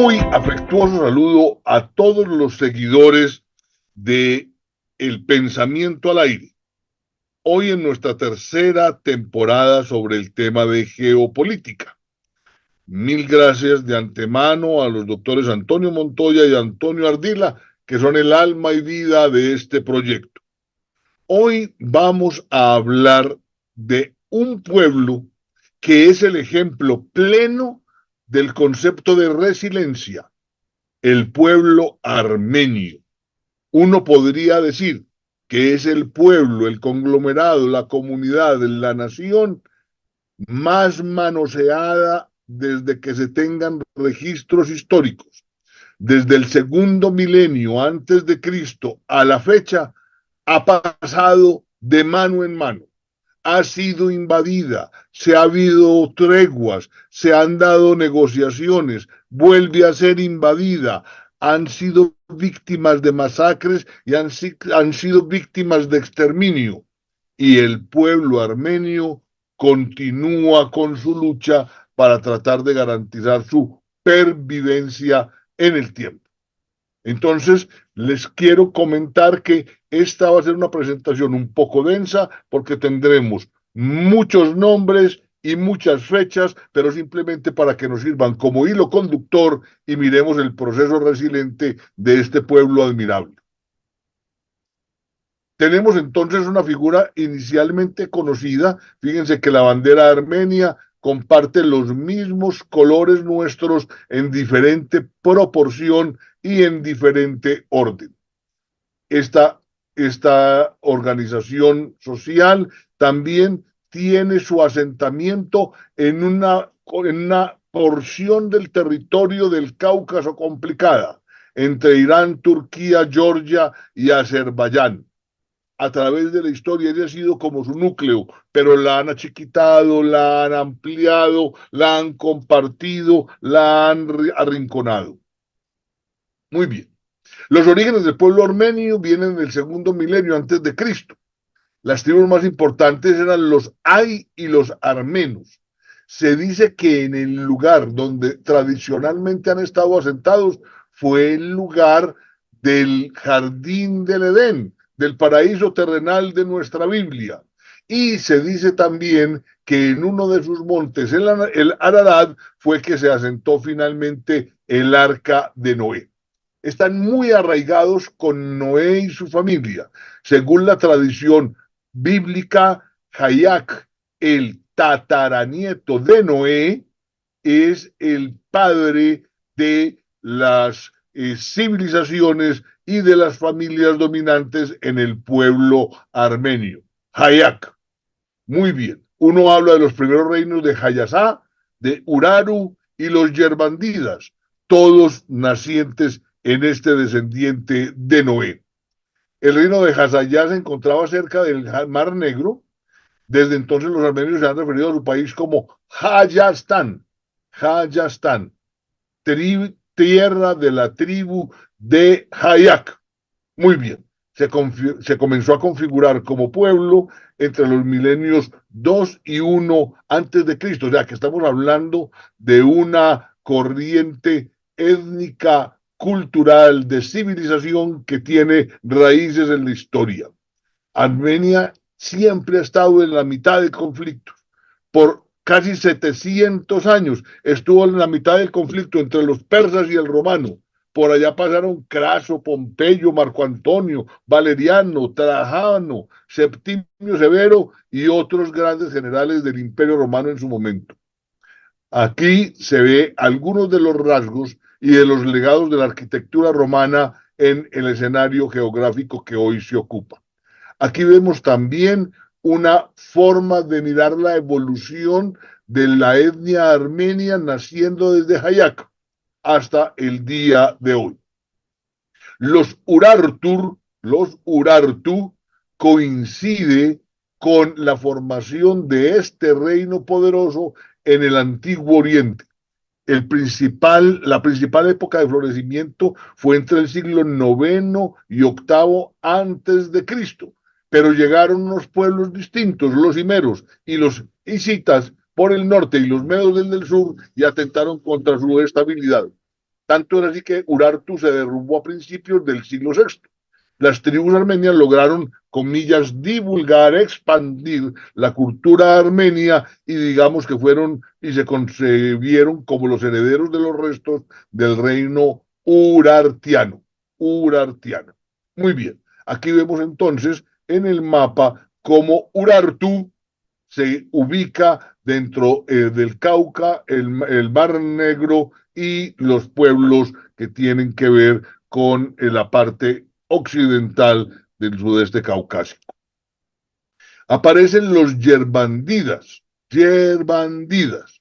muy afectuoso saludo a todos los seguidores de El Pensamiento al Aire. Hoy en nuestra tercera temporada sobre el tema de geopolítica. Mil gracias de antemano a los doctores Antonio Montoya y Antonio Ardila, que son el alma y vida de este proyecto. Hoy vamos a hablar de un pueblo que es el ejemplo pleno del concepto de resiliencia, el pueblo armenio. Uno podría decir que es el pueblo, el conglomerado, la comunidad, la nación más manoseada desde que se tengan registros históricos. Desde el segundo milenio antes de Cristo a la fecha, ha pasado de mano en mano. Ha sido invadida, se ha habido treguas, se han dado negociaciones, vuelve a ser invadida, han sido víctimas de masacres y han sido víctimas de exterminio. Y el pueblo armenio continúa con su lucha para tratar de garantizar su pervivencia en el tiempo. Entonces, les quiero comentar que esta va a ser una presentación un poco densa porque tendremos muchos nombres y muchas fechas, pero simplemente para que nos sirvan como hilo conductor y miremos el proceso resiliente de este pueblo admirable. Tenemos entonces una figura inicialmente conocida. Fíjense que la bandera armenia comparte los mismos colores nuestros en diferente proporción y en diferente orden. Esta organización social también tiene su asentamiento en una porción del territorio del Cáucaso complicada, entre Irán, Turquía, Georgia y Azerbaiyán. A través de la historia ella ha sido como su núcleo, pero la han achiquitado, la han ampliado, la han compartido, la han arrinconado. Muy bien. Los orígenes del pueblo armenio vienen del segundo milenio antes de Cristo. Las tribus más importantes eran los Ay y los armenos. Se dice que en el lugar donde tradicionalmente han estado asentados fue el lugar del jardín del Edén, del paraíso terrenal de nuestra Biblia. Y se dice también que en uno de sus montes, el Ararat, fue que se asentó finalmente el arca de Noé. Están muy arraigados con Noé y su familia. Según la tradición bíblica, Hayak, el tataranieto de Noé, es el padre de las civilizaciones y de las familias dominantes en el pueblo armenio. Hayak. Muy bien. Uno habla de los primeros reinos de Hayasá, de Uraru y los Yerbandidas, todos nacientes en este descendiente de Noé. El reino de Hasayá se encontraba cerca del Mar Negro. Desde entonces los armenios se han referido a su país como Hayastán, Hayastán, tierra de la tribu de Hayak. Muy bien, se comenzó a configurar como pueblo entre los milenios 2 y 1 antes de Cristo, o sea que estamos hablando de una corriente étnica, cultural, de civilización que tiene raíces en la historia. Armenia siempre ha estado en la mitad del conflicto. Por casi 700 años estuvo en la mitad del conflicto entre los persas y el romano. Por allá pasaron Craso, Pompeyo, Marco Antonio, Valeriano, Trajano, Septimio Severo y otros grandes generales del Imperio Romano en su momento. Aquí se ve algunos de los rasgos y de los legados de la arquitectura romana en el escenario geográfico que hoy se ocupa. Aquí vemos también una forma de mirar la evolución de la etnia armenia naciendo desde Hayak hasta el día de hoy. Los Urartu coincide con la formación de este reino poderoso en el Antiguo Oriente. La principal época de florecimiento fue entre el siglo IX y VIII antes de Cristo, pero llegaron unos pueblos distintos, los imeros y los hititas por el norte y los medos del sur, y atentaron contra su estabilidad. Tanto era así que Urartu se derrumbó a principios del siglo VI. Las tribus armenias lograron, comillas, divulgar, expandir la cultura armenia y digamos que fueron y se concebieron como los herederos de los restos del reino urartiano. Urartiano. Muy bien. Aquí vemos entonces en el mapa cómo Urartu se ubica dentro del Cauca, el Mar Negro y los pueblos que tienen que ver con la parte occidental del sudeste caucásico. Aparecen los yerbandidas, yerbandidas.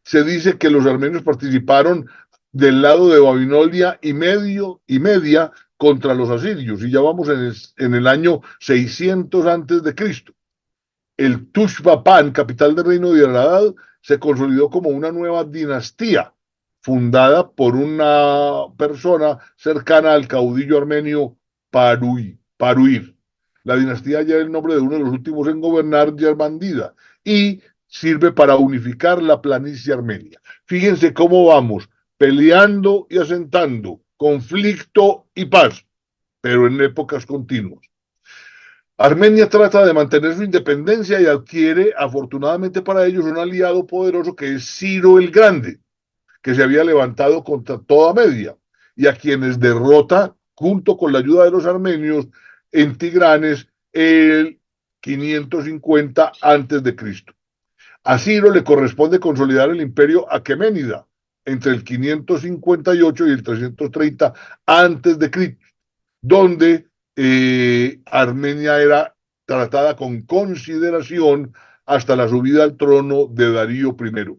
Se dice que los armenios participaron del lado de Babilonia y media contra los asirios, y ya vamos en el año 600 antes de Cristo. El Tushbapan, capital del reino de Aradad, se consolidó como una nueva dinastía fundada por una persona cercana al caudillo armenio Paruir. La dinastía lleva el nombre de uno de los últimos en gobernar, Yerbandida, y sirve para unificar la planicie armenia. Fíjense cómo vamos, peleando y asentando, conflicto y paz, pero en épocas continuas. Armenia trata de mantener su independencia y adquiere, afortunadamente para ellos, un aliado poderoso que es Ciro el Grande, que se había levantado contra toda Media y a quienes derrota junto con la ayuda de los armenios en Tigranes el 550 antes de Cristo. A Ciro le corresponde consolidar el imperio aqueménida entre el 558 y el 330 antes de Cristo, donde Armenia era tratada con consideración hasta la subida al trono de Darío I.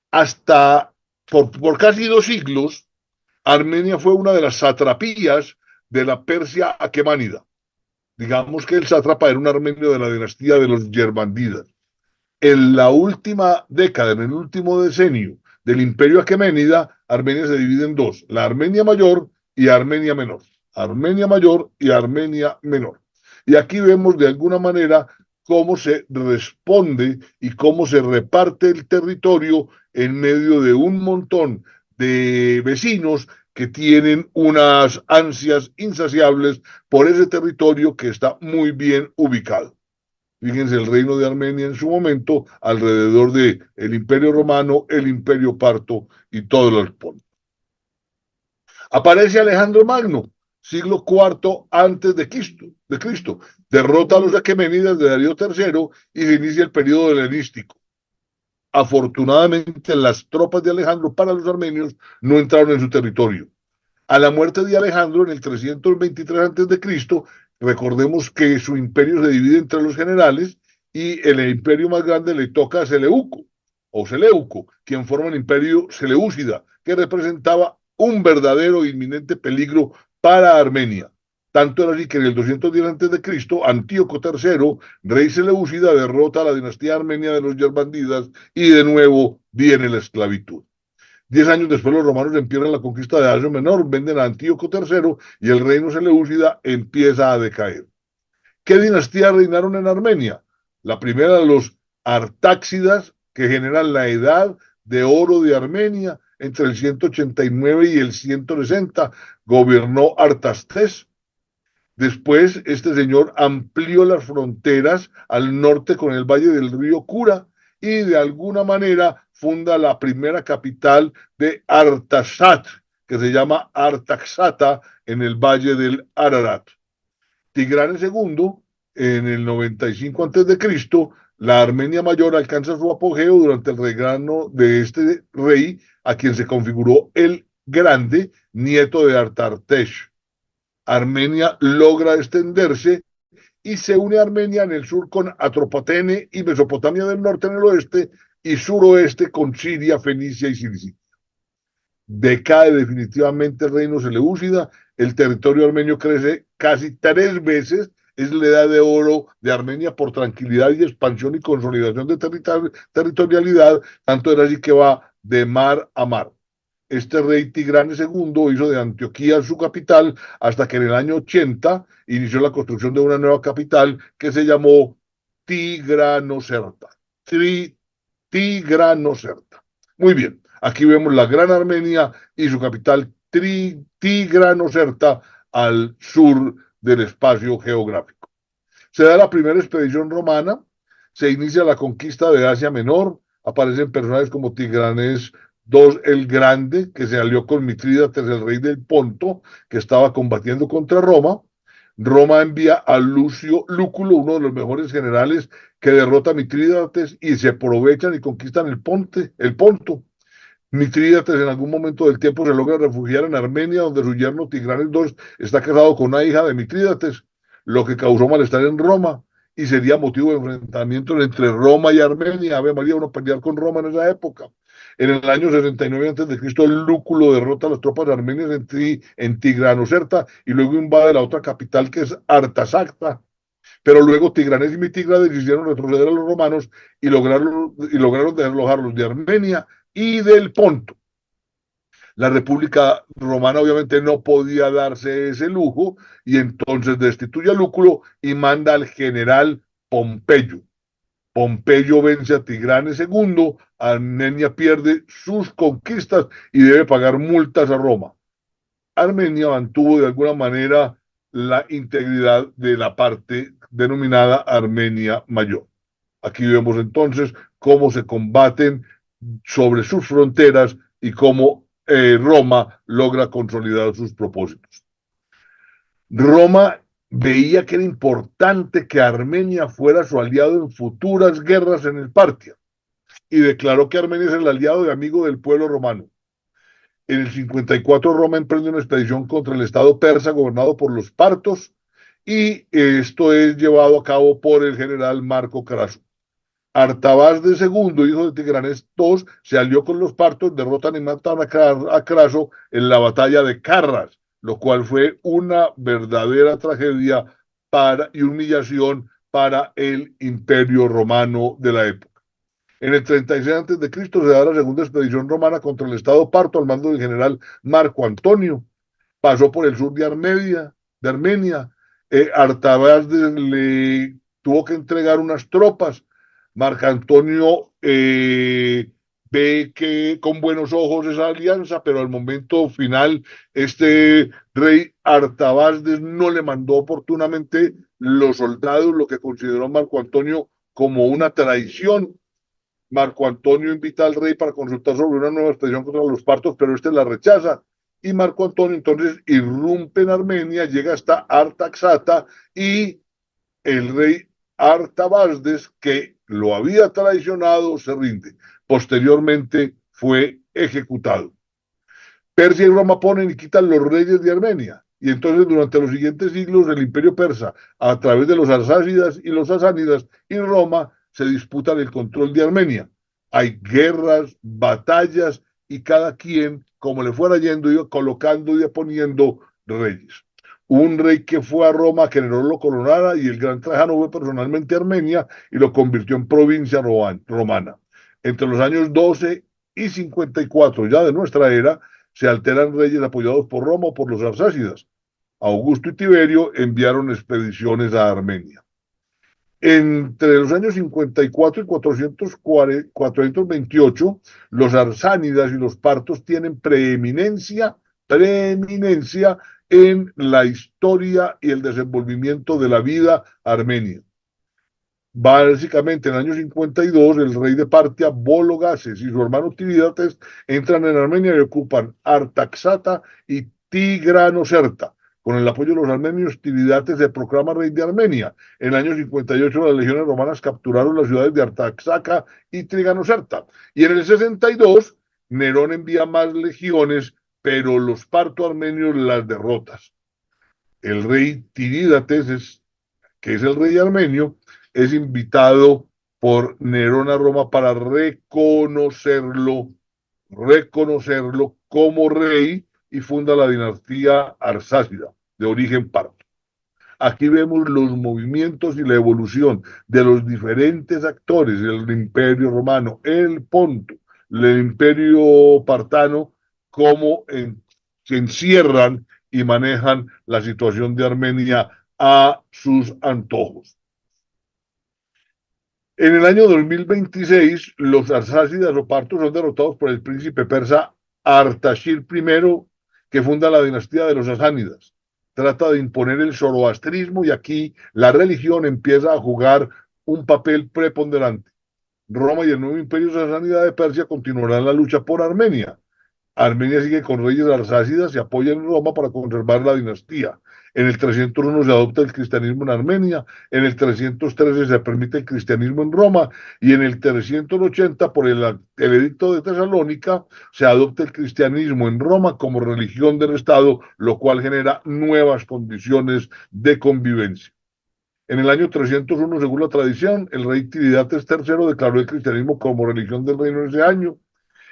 Hasta por casi 2 siglos, Armenia fue una de las satrapías de la Persia aquemánida. Digamos que el sátrapa era un armenio de la dinastía de los Yerbandidas. En la última década, en el último decenio del imperio aqueménida, Armenia se divide en dos, la Armenia Mayor y Armenia Menor. Armenia Mayor y Armenia Menor. Y aquí vemos de alguna manera cómo se responde y cómo se reparte el territorio en medio de un montón de vecinos que tienen unas ansias insaciables por ese territorio que está muy bien ubicado. Fíjense, el reino de Armenia en su momento, alrededor de el Imperio Romano, el Imperio Parto y todo el ponto. Aparece Alejandro Magno, siglo IV antes de Cristo. Derrota a los aqueménidas de Darío III y se inicia el periodo helenístico. Afortunadamente, las tropas de Alejandro para los armenios no entraron en su territorio. A la muerte de Alejandro en el 323 a.C., recordemos que su imperio se divide entre los generales y el imperio más grande le toca a Seleuco, o Seleuco, quien forma el imperio Seleucida, que representaba un verdadero e inminente peligro para Armenia. Tanto era así que en el 210 a.C., Antíoco III, rey Seleucida, derrota a la dinastía armenia de los Yerbandidas y de nuevo viene la esclavitud. 10 años después los romanos empiezan la conquista de Asia Menor, venden a Antíoco III y el reino seleucida empieza a decaer. ¿Qué dinastías reinaron en Armenia? La primera de los Artáxidas, que generan la edad de oro de Armenia entre el 189 y el 160, gobernó Artastés. Después, este señor amplió las fronteras al norte con el valle del río Kura y de alguna manera funda la primera capital de Artashat, que se llama Artaxata, en el valle del Ararat. Tigranes II, en el 95 a.C., la Armenia Mayor alcanza su apogeo durante el reinado de este rey, a quien se configuró el Grande, nieto de Artartesh. Armenia logra extenderse y se une a Armenia en el sur con Atropatene y Mesopotamia del norte en el oeste y suroeste con Siria, Fenicia y Cilicia. Decae definitivamente el reino seleucida, el territorio armenio crece casi 3 veces, es la edad de oro de Armenia por tranquilidad y expansión y consolidación de territorialidad, tanto era así que va de mar a mar. Este rey Tigranes II hizo de Antioquía su capital hasta que en el año 80 inició la construcción de una nueva capital que se llamó Tigranocerta. Tigranocerta. Muy bien, Aquí vemos la Gran Armenia y su capital Tigranocerta al sur del espacio geográfico. Se da la primera expedición romana, se inicia la conquista de Asia Menor, aparecen personajes como Tigranes II el Grande, que se alió con Mitrídates, el rey del Ponto, que estaba combatiendo contra Roma. Roma envía a Lucio Lúculo, uno de los mejores generales, que derrota a Mitrídates y se aprovechan y conquistan el Ponto. Mitrídates en algún momento del tiempo se logra refugiar en Armenia, donde su yerno Tigranes II está casado con una hija de Mitrídates, lo que causó malestar en Roma y sería motivo de enfrentamientos entre Roma y Armenia. Ave María, uno pelear con Roma en esa época. En el año 69 a.C., el Lúculo derrota a las tropas armenias en Tigranocerta y luego invade la otra capital que es Artasacta. Pero luego Tigranes y Mitígrades hicieron retroceder a los romanos y lograron desalojarlos de Armenia y del Ponto. La República Romana obviamente no podía darse ese lujo y entonces destituye a Lúculo y manda al general Pompeyo. Pompeyo vence a Tigranes II, Armenia pierde sus conquistas y debe pagar multas a Roma. Armenia mantuvo de alguna manera la integridad de la parte denominada Armenia Mayor. Aquí vemos entonces cómo se combaten sobre sus fronteras y cómo Roma logra consolidar sus propósitos. Roma veía que era importante que Armenia fuera su aliado en futuras guerras en el Partia y declaró que Armenia es el aliado y amigo del pueblo romano. En el 54 Roma emprende una expedición contra el estado persa gobernado por los partos y esto es llevado a cabo por el general Marco Craso. Artabás II, hijo de Tigranes II, se alió con los partos, derrotan y matan a Craso en la batalla de Carras, lo cual fue una verdadera tragedia y humillación para el imperio romano de la época. En el 36 a.C. se da la segunda expedición romana contra el estado parto al mando del general Marco Antonio. Pasó por el sur de Armenia. Artabás le tuvo que entregar unas tropas. Marco Antonio ve que con buenos ojos esa alianza, pero al momento final este rey Artabasdes no le mandó oportunamente los soldados, lo que consideró Marco Antonio como una traición. Marco Antonio invita al rey para consultar sobre una nueva expedición contra los partos, pero este la rechaza. Y Marco Antonio entonces irrumpe en Armenia, llega hasta Artaxata y el rey Artabasdes, que lo había traicionado, se rinde. Posteriormente fue ejecutado. Persia y Roma ponen y quitan los reyes de Armenia. Y entonces durante los siguientes siglos el imperio persa, a través de los arsácidas y los sasánidas y Roma, se disputan el control de Armenia. Hay guerras, batallas y cada quien, como le fuera yendo, iba colocando y poniendo reyes. Un rey que fue a Roma, que Nerón lo coronara y el gran Trajano fue personalmente a Armenia y lo convirtió en provincia romana. Entre los años 12 y 54 ya de nuestra era, se alteran reyes apoyados por Roma o por los arsácidas. Augusto y Tiberio enviaron expediciones a Armenia. Entre los años 54 y 428, los arsánidas y los partos tienen preeminencia en la historia y el desenvolvimiento de la vida armenia. Básicamente, en el año 52, el rey de Partia, Bologases, y su hermano Tiridates entran en Armenia y ocupan Artaxata y Tigranocerta. Con el apoyo de los armenios, Tiridates se proclama rey de Armenia. En el año 58, las legiones romanas capturaron las ciudades de Artaxata y Tigranocerta. Y en el 62, Nerón envía más legiones, pero los parto-armenios las derrotas. El rey Tiridates, que es el rey armenio, es invitado por Nerón a Roma para reconocerlo como rey y funda la dinastía arsácida de origen parto. Aquí vemos los movimientos y la evolución de los diferentes actores del Imperio Romano, el Ponto, el Imperio Partanos, cómo se encierran y manejan la situación de Armenia a sus antojos. En el año 2026, los arsácidas o partos son derrotados por el príncipe persa Artashir I, que funda la dinastía de los sasánidas. Trata de imponer el zoroastrismo y aquí la religión empieza a jugar un papel preponderante. Roma y el nuevo imperio sasánida de Persia continuarán la lucha por Armenia. Armenia sigue con reyes arsácidas y apoya en Roma para conservar la dinastía. En el 301 se adopta el cristianismo en Armenia, en el 313 se permite el cristianismo en Roma y en el 380 por el edicto de Tesalónica se adopta el cristianismo en Roma como religión del Estado, lo cual genera nuevas condiciones de convivencia. En el año 301, según la tradición, el rey Tiridates III declaró el cristianismo como religión del reino ese año.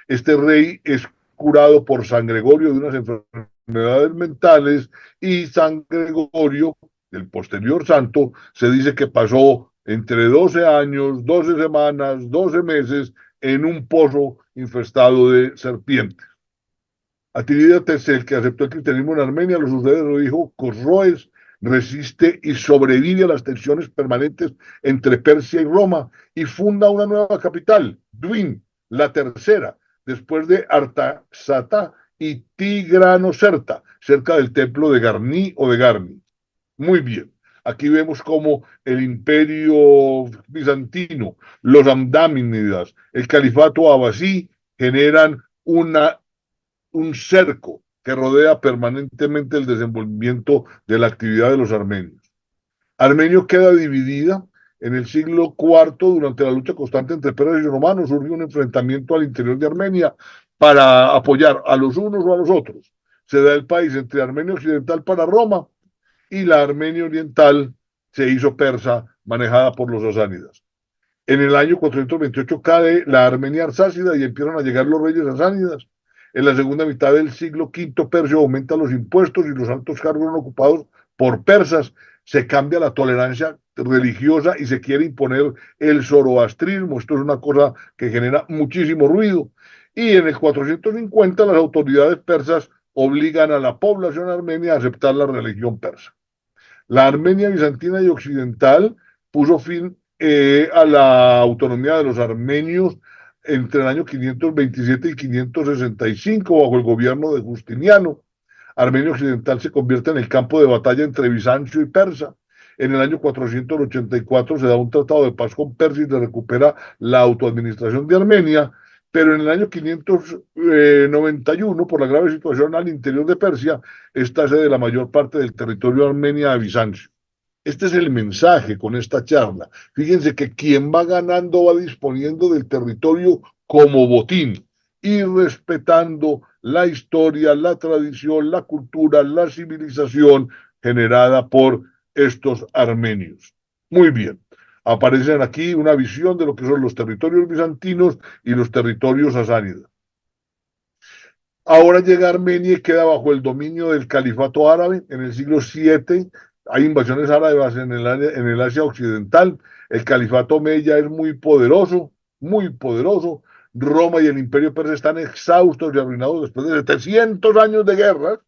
Este rey es curado por San Gregorio de unas enfermedades mentales y San Gregorio, el posterior santo, se dice que pasó entre 12 años, 12 semanas, 12 meses en un pozo infestado de serpientes. Atílides, el que aceptó el cristianismo en Armenia, lo sucede, lo dijo Cosroes, resiste y sobrevive a las tensiones permanentes entre Persia y Roma y funda una nueva capital, Duin, la tercera, después de Artasata y Tigranocerta, cerca del templo de Garni o de Garni. Muy bien. Aquí vemos cómo el imperio bizantino, los Amdáminidas, el califato abasí generan un cerco que rodea permanentemente el desenvolvimiento de la actividad de los armenios. Armenio queda dividida en el siglo IV durante la lucha constante entre persas y romanos, surge un enfrentamiento al interior de Armenia para apoyar a los unos o a los otros. Se da el país entre Armenia Occidental para Roma y la Armenia Oriental se hizo persa, manejada por los sasánidas. En el año 428 cae la Armenia arsácida y empiezan a llegar los reyes sasánidas. En la segunda mitad del siglo V persio aumenta los impuestos y los altos cargos son ocupados por persas. Se cambia la tolerancia religiosa y se quiere imponer el zoroastrismo. Esto es una cosa que genera muchísimo ruido. Y en el 450 las autoridades persas obligan a la población armenia a aceptar la religión persa. La Armenia bizantina y occidental puso fin a la autonomía de los armenios entre el año 527 y 565 bajo el gobierno de Justiniano. Armenia Occidental se convierte en el campo de batalla entre Bizancio y Persa. En el año 484 se da un tratado de paz con Persia y se recupera la autoadministración de Armenia, pero en el año 591, por la grave situación al interior de Persia, esta cede la mayor parte del territorio de Armenia a Bizancio. Este es el mensaje con esta charla. Fíjense que quien va ganando va disponiendo del territorio como botín y respetando la historia, la tradición, la cultura, la civilización generada por estos armenios. Muy bien. Aparecen aquí una visión de lo que son los territorios bizantinos y los territorios sasánidas. Ahora llega Armenia y queda bajo el dominio del califato árabe. En el siglo VII hay invasiones árabes en el Asia Occidental. El califato omeya es muy poderoso, muy poderoso. Roma y el imperio persa están exhaustos y arruinados después de 700 años de guerra.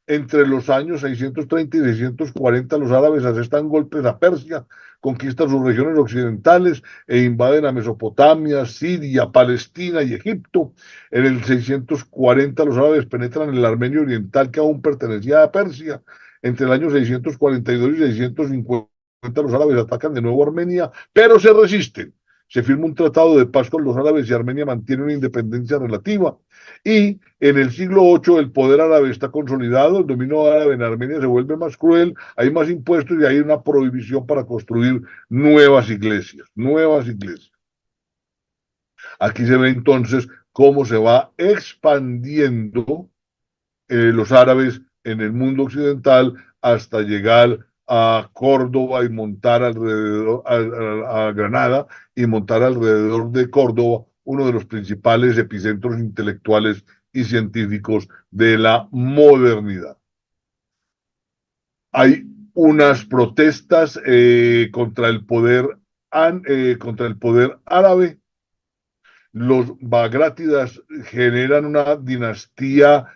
Entre los años 630 y 640 los árabes asestan golpes a Persia, conquistan sus regiones occidentales e invaden a Mesopotamia, Siria, Palestina y Egipto. En el 640 los árabes penetran en el Armenio Oriental que aún pertenecía a Persia. Entre el año 642 y 650 los árabes atacan de nuevo Armenia, pero se resisten. Se firma un tratado de paz con los árabes y Armenia mantiene una independencia relativa. Y en el siglo VIII el poder árabe está consolidado, el dominio árabe en Armenia se vuelve más cruel, hay más impuestos y hay una prohibición para construir nuevas iglesias, nuevas iglesias. Aquí se ve entonces cómo se va expandiendo los árabes en el mundo occidental hasta llegar a Córdoba y montar alrededor, a Granada y montar alrededor de Córdoba uno de los principales epicentros intelectuales y científicos de la modernidad. Hay unas protestas contra el poder árabe. Los bagrátidas generan una dinastía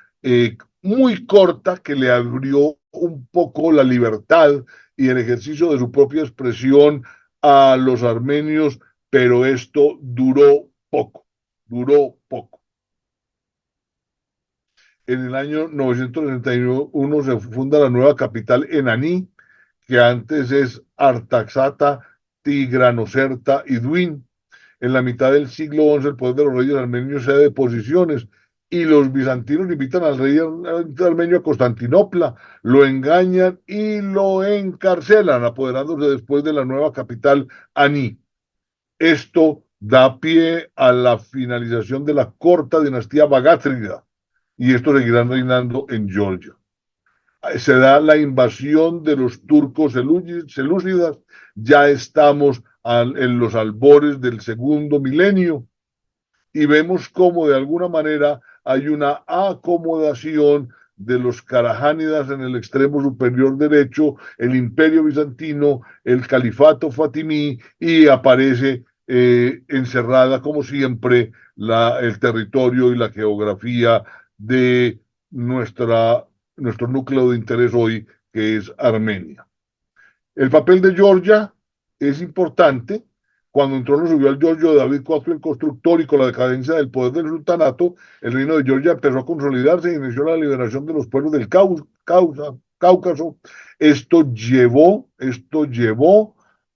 muy corta que le abrió un poco la libertad y el ejercicio de su propia expresión a los armenios pero esto duró poco. En el año 961 se funda la nueva capital Enaní, que antes es Artaxata, Tigranocerta y Duin. En la mitad del siglo XI el poder de los reyes armenios cede posiciones y los bizantinos invitan al rey armenio a Constantinopla, lo engañan y lo encarcelan, apoderándose después de la nueva capital Aní. Esto da pie a la finalización de la corta dinastía Bagátrida y estos seguirán reinando en Georgia. Se da la invasión de los turcos selúcidas, ya estamos en los albores del segundo milenio y vemos cómo de alguna manera hay una acomodación de los carajánidas en el extremo superior derecho, el imperio bizantino, el califato fatimí y aparece encerrada como siempre el territorio y la geografía de nuestro núcleo de interés hoy, que es Armenia. El papel de Georgia es importante. Cuando un trono subió al Giorgio de David IV el constructor y con la decadencia del poder del sultanato, el reino de Georgia empezó a consolidarse y inició la liberación de los pueblos del Cáucaso. Esto llevó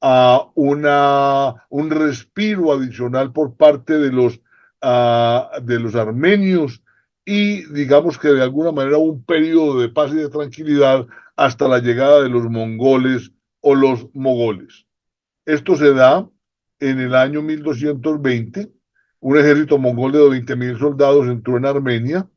a un respiro adicional por parte de los armenios y digamos que de alguna manera un periodo de paz y de tranquilidad hasta la llegada de los mongoles o los mogoles. Esto se da en el año 1220. Un ejército mongol de 20.000 soldados entró en Armenia,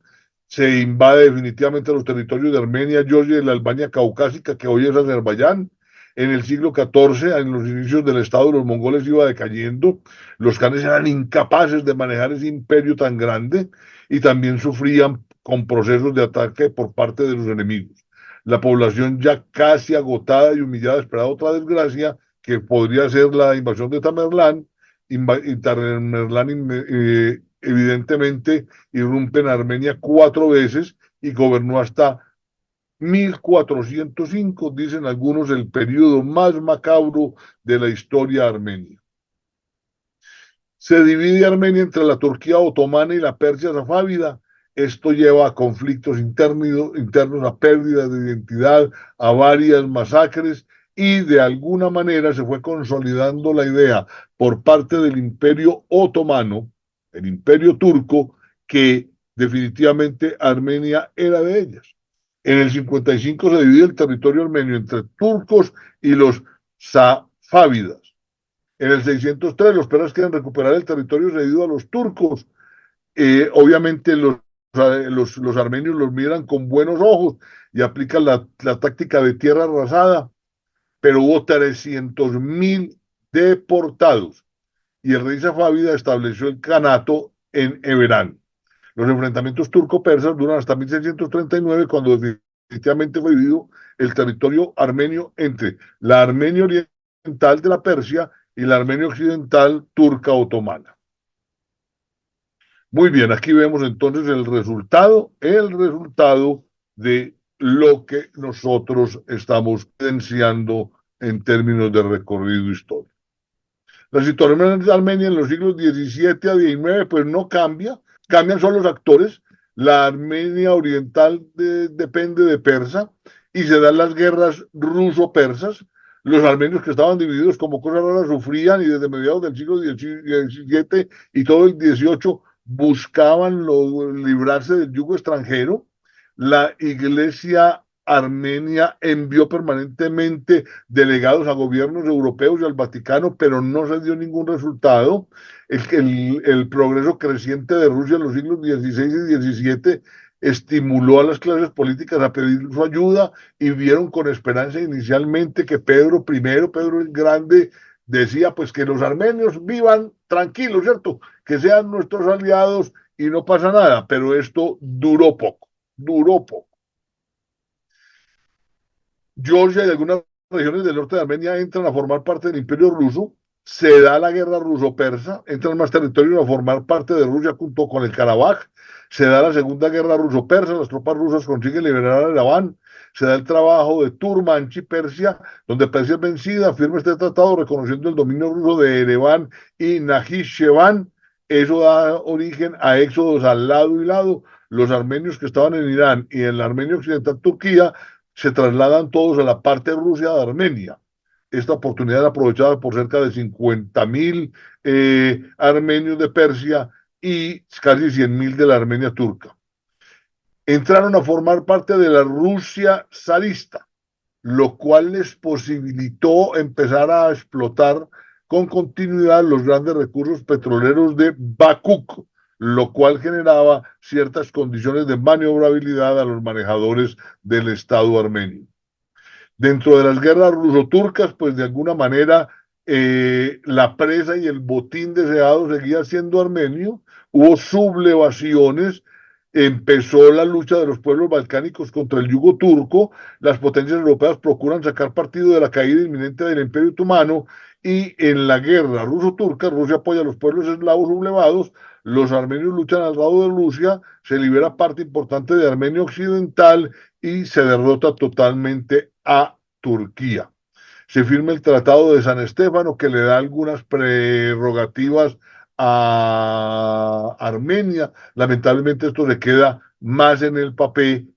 se invade definitivamente los territorios de Armenia, Georgia y la Albania caucásica, que hoy es Azerbaiyán. En el siglo XIV, en los inicios del Estado, los mongoles iba decayendo, los khanes eran incapaces de manejar ese imperio tan grande y también sufrían con procesos de ataque por parte de los enemigos. La población ya casi agotada y humillada esperaba otra desgracia, que podría ser la invasión de Tamerlán, y Tamerlán evidentemente irrumpe en Armenia 4 veces y gobernó hasta 1405, dicen algunos, el periodo más macabro de la historia armenia. Se divide Armenia entre la Turquía otomana y la Persia safávida. Esto lleva a conflictos internos, a pérdidas de identidad, a varias masacres y de alguna manera se fue consolidando la idea por parte del Imperio Otomano, el Imperio Turco, que definitivamente Armenia era de ellas. En el 55 se divide el territorio armenio entre turcos y los safávidas. En el 603 los persas quieren recuperar el territorio cedido a los turcos. Obviamente los armenios los miran con buenos ojos y aplican la táctica de tierra arrasada, pero hubo 300.000 deportados y el rey safávida estableció el canato en Everán. Los enfrentamientos turco-persas duran hasta 1639, cuando definitivamente fue dividido el territorio armenio entre la Armenia oriental de la Persia y la Armenia occidental turca otomana. Muy bien, aquí vemos entonces el resultado de lo que nosotros estamos evidenciando en términos de recorrido histórico. La situación de Armenia en los siglos XVII a XIX pues no cambia, cambian solo los actores. La Armenia oriental depende de Persa y se dan las guerras ruso-persas. Los armenios, que estaban divididos como cosas raras, sufrían y desde mediados del siglo XVII y todo el XVIII buscaban librarse del yugo extranjero. La iglesia armenia envió permanentemente delegados a gobiernos europeos y al Vaticano, pero no se dio ningún resultado. El progreso creciente de Rusia en los siglos XVI y XVII estimuló a las clases políticas a pedir su ayuda y vieron con esperanza inicialmente que Pedro el Grande, decía pues que los armenios vivan tranquilos, ¿cierto? Que sean nuestros aliados y no pasa nada, pero esto duró poco. Georgia y algunas regiones del norte de Armenia entran a formar parte del Imperio Ruso, se da la guerra ruso-persa, entran más territorios a formar parte de Rusia junto con el Karabaj, se da la segunda guerra ruso-persa, las tropas rusas consiguen liberar a Ereván, se da el trabajo de Turmanchi, Persia, donde Persia es vencida, firma este tratado reconociendo el dominio ruso de Ereván y Najicheván. Eso da origen a éxodos al lado y lado. Los armenios que estaban en Irán y en la Armenia Occidental, Turquía, se trasladan todos a la parte Rusia de Armenia. Esta oportunidad era aprovechada por cerca de 50.000 armenios de Persia y casi 100.000 de la Armenia turca. Entraron a formar parte de la Rusia zarista, lo cual les posibilitó empezar a explotar con continuidad los grandes recursos petroleros de Bakú, lo cual generaba ciertas condiciones de maniobrabilidad a los manejadores del Estado armenio. Dentro de las guerras ruso-turcas, pues de alguna manera la presa y el botín deseado seguía siendo armenio, hubo sublevaciones, empezó la lucha de los pueblos balcánicos contra el yugo turco, las potencias europeas procuran sacar partido de la caída inminente del Imperio Otomano y en la guerra ruso-turca, Rusia apoya a los pueblos eslavos sublevados, los armenios luchan al lado de Rusia, se libera parte importante de Armenia Occidental y se derrota totalmente a Turquía. Se firma el Tratado de San Estéfano que le da algunas prerrogativas a Armenia. Lamentablemente esto se queda más en el papel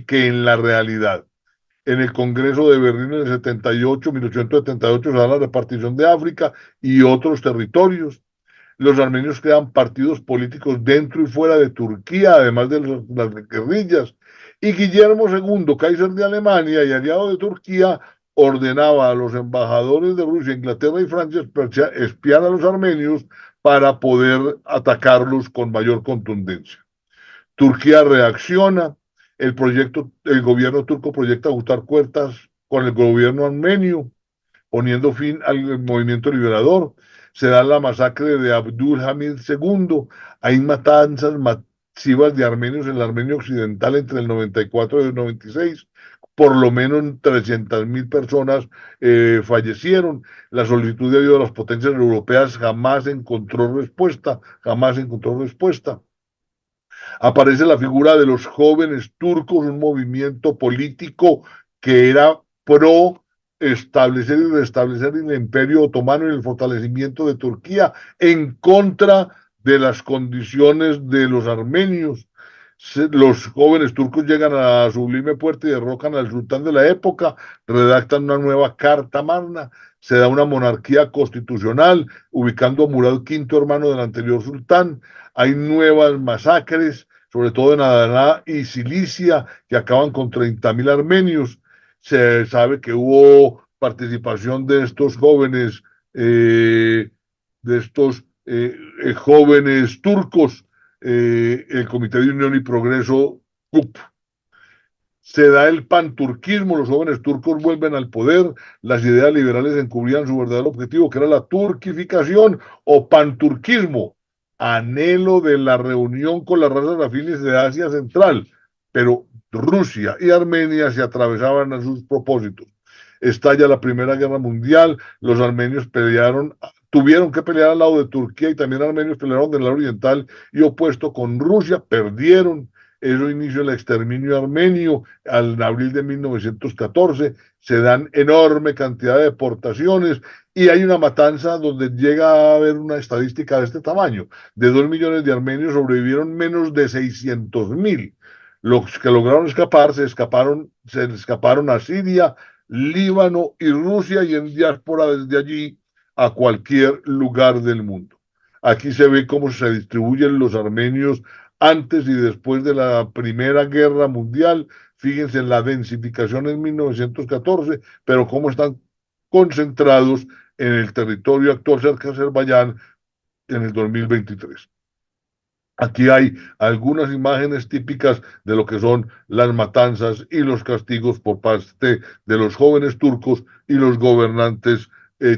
que en la realidad. En el Congreso de Berlín en el 78, 1878 se da la repartición de África y otros territorios. Los armenios crean partidos políticos dentro y fuera de Turquía, además de las guerrillas. Y Guillermo II, Kaiser de Alemania y aliado de Turquía, ordenaba a los embajadores de Rusia, Inglaterra y Francia espiar a los armenios para poder atacarlos con mayor contundencia. Turquía reacciona, el gobierno turco proyecta ajustar cuentas con el gobierno armenio, poniendo fin al movimiento liberador. Se da la masacre de Abdul Hamid II. Hay matanzas masivas de armenios en la Armenia Occidental entre el 94 y el 96. Por lo menos 300.000 personas fallecieron. La solicitud de ayuda de las potencias europeas jamás encontró respuesta, jamás encontró respuesta. Aparece la figura de los jóvenes turcos, un movimiento político que era pro establecer y restablecer el Imperio Otomano y el fortalecimiento de Turquía en contra de las condiciones de los armenios. Los jóvenes turcos llegan a la Sublime Puerta y derrocan al sultán de la época, redactan una nueva Carta Magna, se da una monarquía constitucional, ubicando a Murad V, hermano del anterior sultán. Hay nuevas masacres, sobre todo en Adana y Cilicia, que acaban con 30.000 armenios. Se sabe que hubo participación de estos jóvenes, jóvenes turcos, el Comité de Unión y Progreso, CUP. Se da el panturquismo, los jóvenes turcos vuelven al poder, las ideas liberales encubrían su verdadero objetivo, que era la turquificación o panturquismo, anhelo de la reunión con las razas afines de Asia Central, pero Rusia y Armenia se atravesaban a sus propósitos. Estalla la Primera Guerra Mundial, los armenios tuvieron que pelear al lado de Turquía y también armenios pelearon del lado oriental y opuesto con Rusia, perdieron. Eso inició el exterminio armenio en abril de 1914, se dan enorme cantidad de deportaciones y hay una matanza donde llega a haber una estadística de este tamaño. De 2 millones de armenios sobrevivieron menos de 600.000. Los que lograron escapar se escaparon a Siria, Líbano y Rusia y en diáspora desde allí a cualquier lugar del mundo. Aquí se ve cómo se distribuyen los armenios antes y después de la Primera Guerra Mundial. Fíjense en la densificación en 1914, pero cómo están concentrados en el territorio actual cerca de Azerbaiyán en el 2023. Aquí hay algunas imágenes típicas de lo que son las matanzas y los castigos por parte de los jóvenes turcos y los gobernantes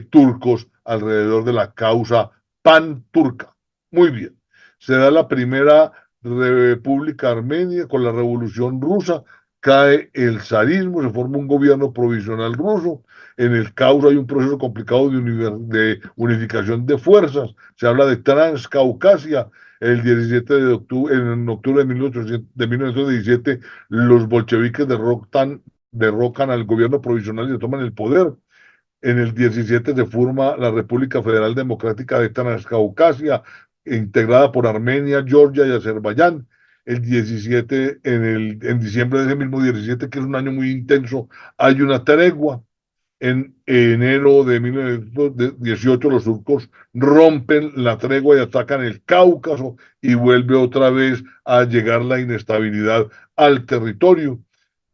turcos alrededor de la causa pan-turca. Muy bien. Se da la primera República Armenia con la Revolución Rusa, cae el zarismo, se forma un gobierno provisional ruso. En el caos hay un proceso complicado de unificación de fuerzas. Se habla de Transcaucasia. El 17 de octubre, en octubre de 1917, los bolcheviques derrocan al gobierno provisional y toman el poder. En el 17 se forma la República Federal Democrática de Transcaucasia, integrada por Armenia, Georgia y Azerbaiyán. El 17, en diciembre de ese mismo 17, que es un año muy intenso, hay una tregua. En enero de 1918 los turcos rompen la tregua y atacan el Cáucaso y vuelve otra vez a llegar la inestabilidad al territorio.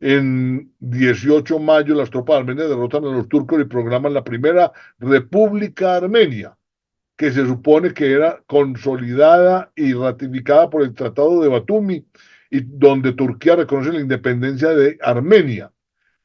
En 18 de mayo las tropas armenias derrotan a los turcos y programan la primera República Armenia, que se supone que era consolidada y ratificada por el Tratado de Batumi, y donde Turquía reconoce la independencia de Armenia.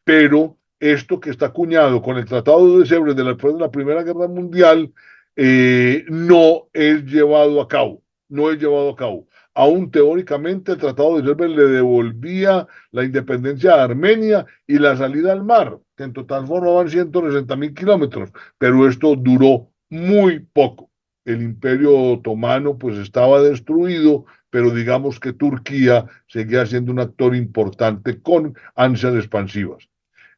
Pero esto que está acuñado con el Tratado de Sèvres después de la Primera Guerra Mundial no es llevado a cabo, no es llevado a cabo. Aún teóricamente el Tratado de Sèvres le devolvía la independencia a Armenia y la salida al mar, que en total formaban 160.000 kilómetros, pero esto duró muy poco. El Imperio Otomano pues estaba destruido, pero digamos que Turquía seguía siendo un actor importante con ansias expansivas.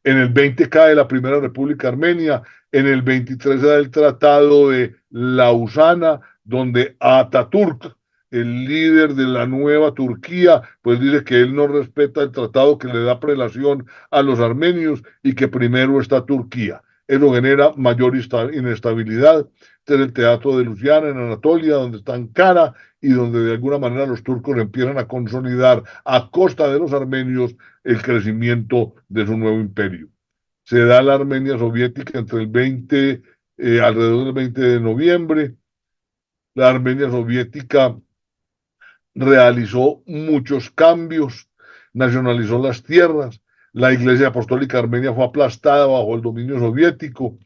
En el 20 cae la Primera República Armenia, en el 23 se da el Tratado de Lausana, donde Ataturk, el líder de la nueva Turquía, pues dice que él no respeta el tratado, que le da prelación a los armenios y que primero está Turquía. Eso genera mayor inestabilidad. Este es el teatro de Luciana en Anatolia, donde está Ankara y donde de alguna manera los turcos empiezan a consolidar a costa de los armenios el crecimiento de su nuevo imperio. Se da la Armenia soviética entre alrededor del 20 de noviembre. La Armenia soviética realizó muchos cambios, nacionalizó las tierras, la Iglesia Apostólica Armenia fue aplastada bajo el dominio soviético,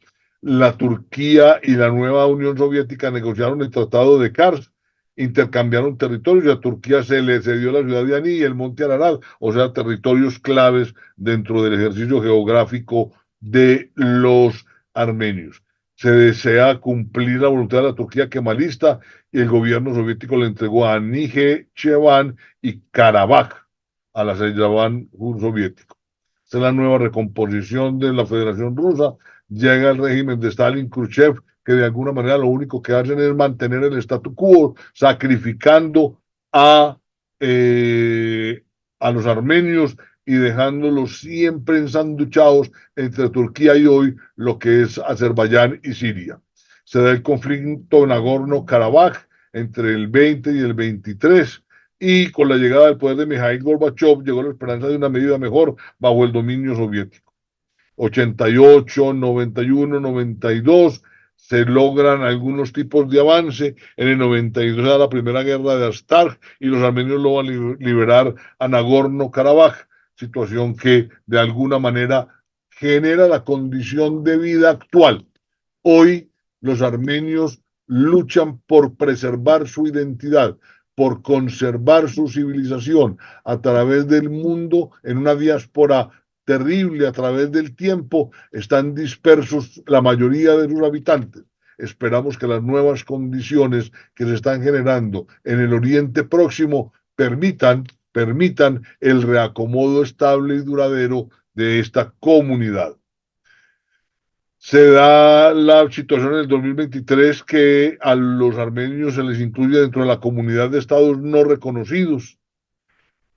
la Turquía y la nueva Unión Soviética negociaron el Tratado de Kars, intercambiaron territorios y a Turquía se le cedió la ciudad de Ani y el monte Ararat, o sea, territorios claves dentro del ejercicio geográfico de los armenios. Se desea cumplir la voluntad de la Turquía kemalista y el gobierno soviético le entregó a Nijechevan y Karabaj al Azerbaiyán soviético. Esta es la nueva recomposición de la Federación Rusa. Llega el régimen de Stalin Khrushchev, que de alguna manera lo único que hacen es mantener el statu quo, sacrificando a, eh, a los armenios y dejándolos siempre ensanduchados entre Turquía y hoy lo que es Azerbaiyán y Siria. Se da el conflicto Nagorno-Karabaj entre el 20 y el 23 y con la llegada del poder de Mikhail Gorbachev llegó la esperanza de una medida mejor bajo el dominio soviético. 88, 91, 92 se logran algunos tipos de avance. En el 92 era la primera guerra de Astarj y los armenios lo van a liberar a Nagorno-Karabaj, situación que de alguna manera genera la condición de vida actual. Hoy los armenios luchan por preservar su identidad, por conservar su civilización a través del mundo en una diáspora terrible a través del tiempo, están dispersos la mayoría de sus habitantes. Esperamos que las nuevas condiciones que se están generando en el Oriente Próximo permitan el reacomodo estable y duradero de esta comunidad. Se da la situación en el 2023 que a los armenios se les incluye dentro de la comunidad de estados no reconocidos.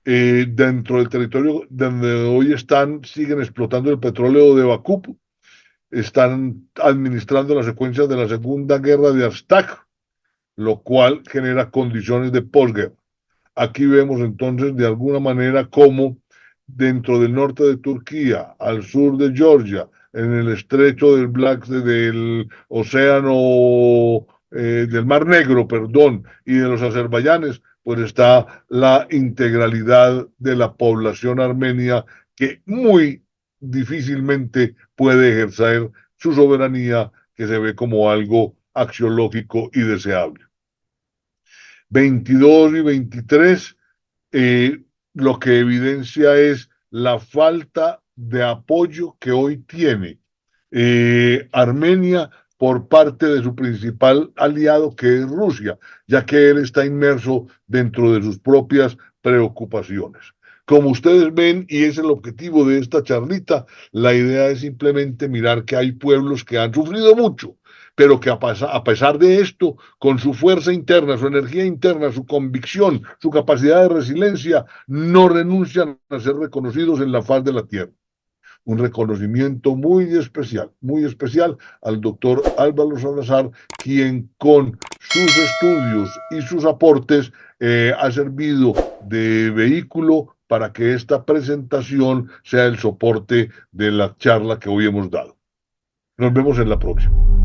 Dentro del territorio donde hoy siguen explotando el petróleo de Bakú, están administrando las secuencias de la Segunda Guerra de Artsaj, lo cual genera condiciones de posguerra. Aquí vemos entonces de alguna manera cómo dentro del norte de Turquía, al sur de Georgia, en el estrecho del océano, del Mar Negro, perdón, y de los azerbaiyanes, pues está la integralidad de la población armenia que muy difícilmente puede ejercer su soberanía, que se ve como algo axiológico y deseable. 22 y 23 lo que evidencia es la falta de apoyo que hoy tiene Armenia por parte de su principal aliado, que es Rusia, ya que él está inmerso dentro de sus propias preocupaciones. Como ustedes ven, y es el objetivo de esta charlita, la idea es simplemente mirar que hay pueblos que han sufrido mucho, pero que a pesar de esto, con su fuerza interna, su energía interna, su convicción, su capacidad de resiliencia, no renuncian a ser reconocidos en la faz de la tierra. Un reconocimiento muy especial al doctor Álvaro Salazar, quien con sus estudios y sus aportes ha servido de vehículo para que esta presentación sea el soporte de la charla que hoy hemos dado. Nos vemos en la próxima.